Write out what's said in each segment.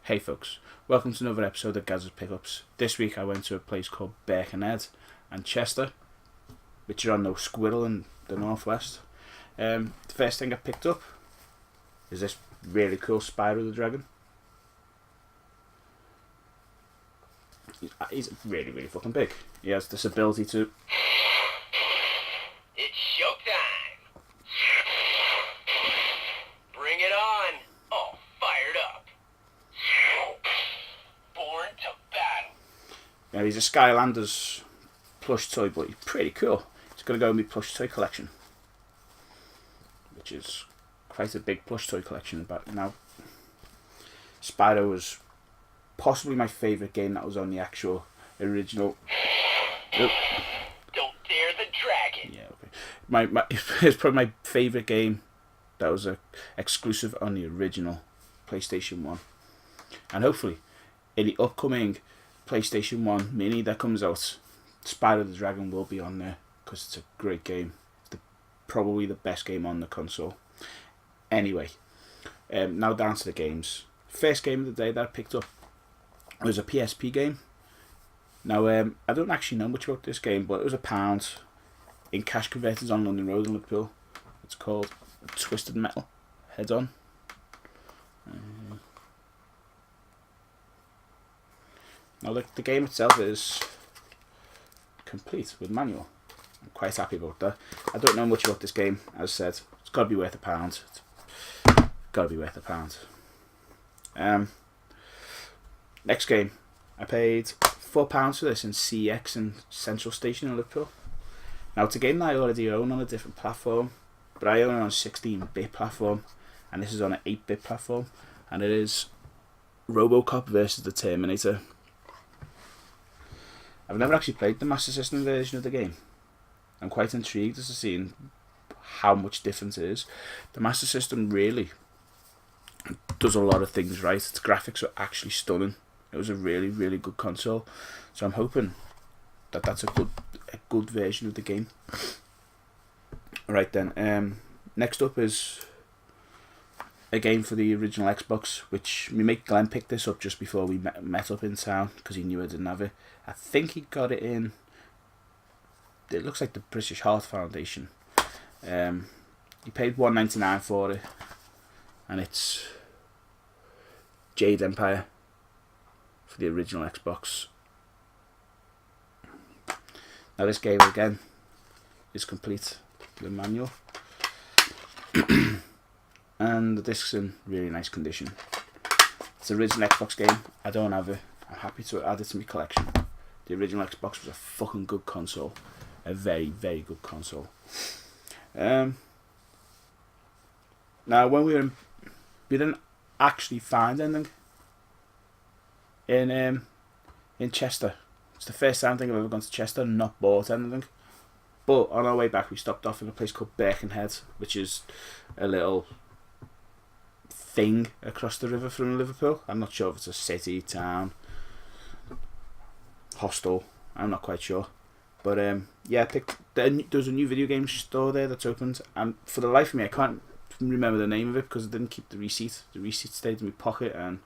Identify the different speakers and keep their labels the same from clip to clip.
Speaker 1: Hey folks, welcome to another episode of Gazz's Pickups. This week I went to a place called Birkenhead and Chester, which are on the Squirrel in the northwest. The first thing I picked up is this really cool Spyro the Dragon. He's really fucking big. He has this ability to...
Speaker 2: It's showtime! Bring it on! All fired up! Born to battle!
Speaker 1: You know, he's a Skylanders plush toy, but he's pretty cool. He's going to go in my plush toy collection, which is quite a big plush toy collection. But now, Spyro was possibly my favourite game that was on the actual original.
Speaker 2: Don't dare the dragon!
Speaker 1: Yeah, okay. It's probably my favourite game that was exclusive on the original PlayStation 1. And hopefully, in the upcoming PlayStation 1 mini that comes out, Spyro the Dragon will be on there, because it's a great game. It's probably the best game on the console. Anyway, now down to the games. First game of the day that I picked up was a PSP game. Now, I don't actually know much about this game, but it was £1 in cash converters on London Road in Liverpool. It's called Twisted Metal Head On. Now, the game itself is complete with manual. I'm quite happy about that. I don't know much about this game, as I said. It's got to be worth £1. It's got to be worth £1. Next game, I paid £4 for this in CX in Central Station in Liverpool. Now, it's a game that I already own on a different platform, but I own it on a 16-bit platform, and this is on an 8-bit platform, and it is Robocop versus the Terminator. I've never actually played the Master System version of the game. I'm quite intrigued as to seeing how much difference it is. The Master System really does a lot of things right. Its graphics are actually stunning. It was a really good console, so I'm hoping that that's a good version of the game. Alright then, next up is a game for the original Xbox, which my mate Glenn picked this up just before we met up in town, because he knew I didn't have it. I think he got it in, it looks like the British Heart Foundation. He paid $1.99 for it, and it's Jade Empire for the original Xbox. Now this game again is complete with a manual, and the disc's in really nice condition. It's the original Xbox game. I don't have it. I'm happy to add it to my collection. The original Xbox was a fucking good console, a very good console. Now when we didn't actually find anything in Chester. It's the first time I think I've ever gone to Chester and not bought anything. But on our way back we stopped off in a place called Birkenhead, which is a little thing across the river from Liverpool. I'm not sure if it's a city, town, hostel, I'm not quite sure. But yeah, there's a new video game store there that's opened, and for the life of me I can't remember the name of it because I didn't keep the receipt. The receipt stayed in my pocket and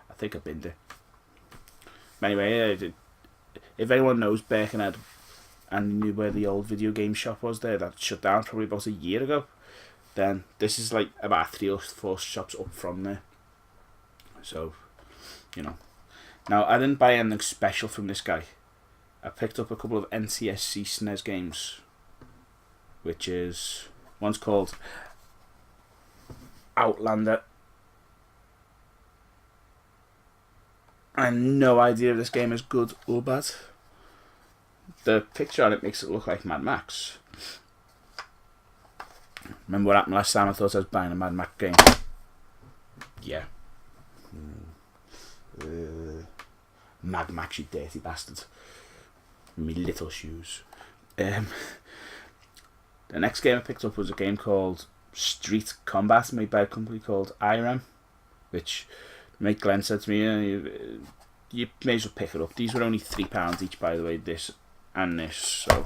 Speaker 1: I think I binned it. Anyway, if anyone knows Birkenhead and knew where the old video game shop was there that shut down probably about a year ago, then this is like about 3 or 4 shops up from there. So, you know. Now, I didn't buy anything special from this guy. I picked up a couple of NTSC SNES games, which is, one's called Outlander. I have no idea if this game is good or bad. The picture on it makes it look like Mad Max. Remember what happened last time I thought I was buying a Mad Max game? Yeah. Mad Max, you dirty bastard. Me little shoes. The next game I picked up was a game called Street Combat, made by a company called IRAM, which mate Glenn said to me, you may as well pick it up. These were only £3 each, by the way, this and this, so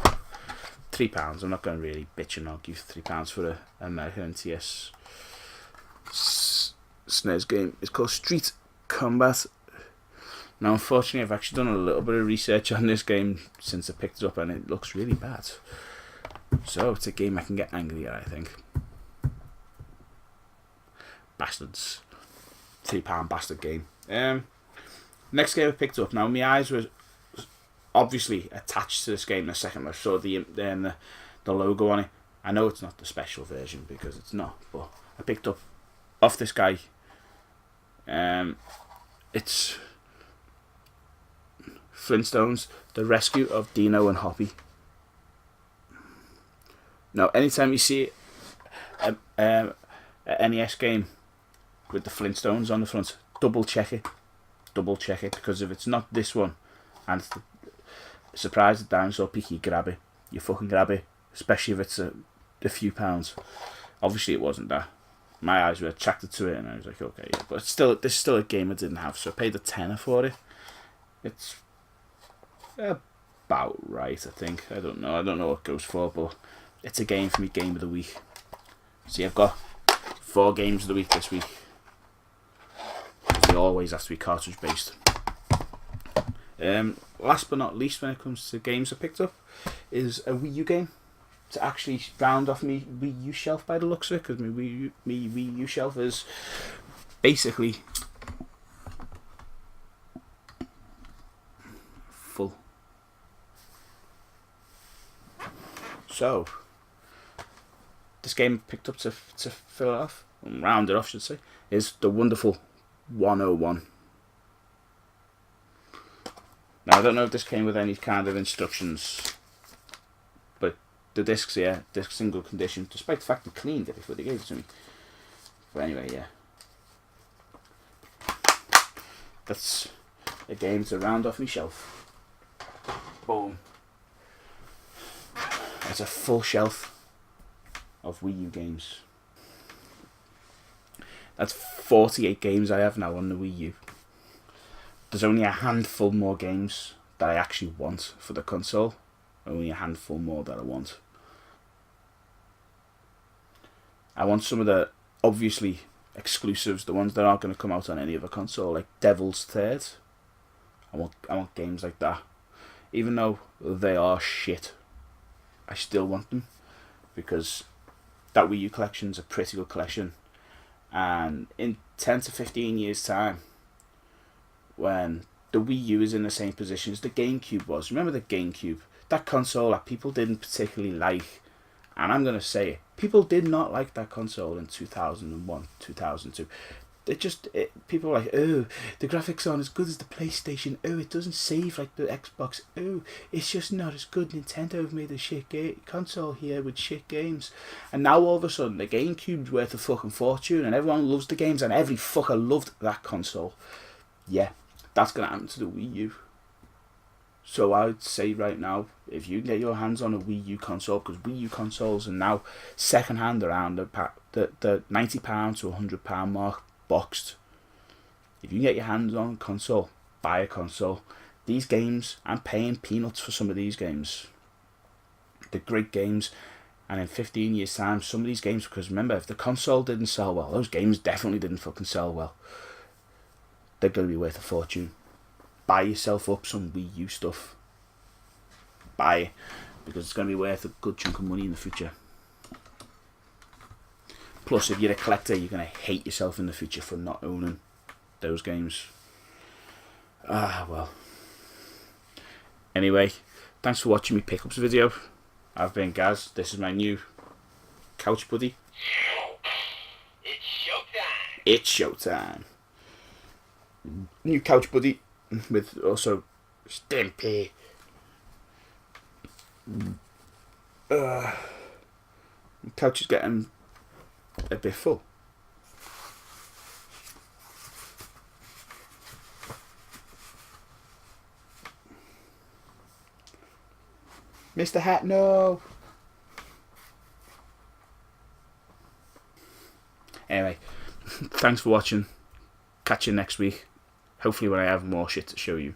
Speaker 1: £3. I'm not going to really bitch and argue £3 for an American NTS SNES game. It's called Street combat. Now, unfortunately, I've actually done a little bit of research on this game since I picked it up, and it looks really bad. So, it's a game I can get angry at, I think. Bastards. £3 bastard game. Next game I picked up. Now, my eyes were obviously attached to this game the second I saw the logo on it. I know it's not the special version because it's not, but I picked up off this guy. It's Flintstones, The Rescue of Dino and Hoppy. Now, anytime you see an NES game with the Flintstones on the front, double check it, because if it's not this one and it's the Surprise the Dinosaur Peaky, grab it. You fucking grab it, especially if it's a few pounds. Obviously, it wasn't that. My eyes were attracted to it, and I was like, okay, yeah. But still, this is still a game I didn't have, so I paid a tenner for it. It's about right, I think. I don't know what it goes for, but it's a game for me, game of the week. See, I've got 4 games of the week this week. They always have to be cartridge based. Last but not least, when it comes to games I picked up, is a Wii U game. To actually round off me Wii U shelf by the looks of it, because my Wii U shelf is basically full. So this game I picked up to fill it off, and round it off, should say, is the wonderful 101. Now, I don't know if this came with any kind of instructions, but the discs, yeah, discs in good condition, despite the fact they cleaned it before they gave it to me. But anyway, yeah. That's a game to round off my shelf. Boom. That's a full shelf of Wii U games. That's 48 games I have now on the Wii U. There's only a handful more games that I actually want for the console. Only a handful more that I want. I want some of the obviously exclusives, the ones that aren't going to come out on any other console, like Devil's Third. I want games like that. Even though they are shit, I still want them, because that Wii U collection's a pretty good collection. And in 10 to 15 years time, when the Wii U is in the same position as the GameCube was. Remember the GameCube? That console that people didn't particularly like. And I'm going to say it. People did not like that console in 2001, 2002. People were like, oh, the graphics aren't as good as the PlayStation. Oh, it doesn't save like the Xbox. Oh, it's just not as good. Nintendo have made a shit console here with shit games. And now all of a sudden, the GameCube's worth a fucking fortune, and everyone loves the games, and every fucker loved that console. Yeah, that's going to happen to the Wii U. So I would say right now, if you can get your hands on a Wii U console, because Wii U consoles are now second hand around the £90 to £100 mark, boxed. If you can get your hands on a console, buy a console. These games, I'm paying peanuts for some of these games. They're great games, and in 15 years time, some of these games, because remember, if the console didn't sell well, those games definitely didn't fucking sell well. They're going to be worth a fortune. Buy yourself up some Wii U stuff. Buy it, because it's going to be worth a good chunk of money in the future. Plus, if you're a collector, you're going to hate yourself in the future for not owning those games. Well. Anyway, thanks for watching me Pickups video. I've been Gazz. This is my new couch buddy. It's showtime. New couch buddy with also Stimpy. The couch is getting a bit full. Mr. Hat, no. Anyway, thanks for watching. Catch you next week. Hopefully when I have more shit to show you.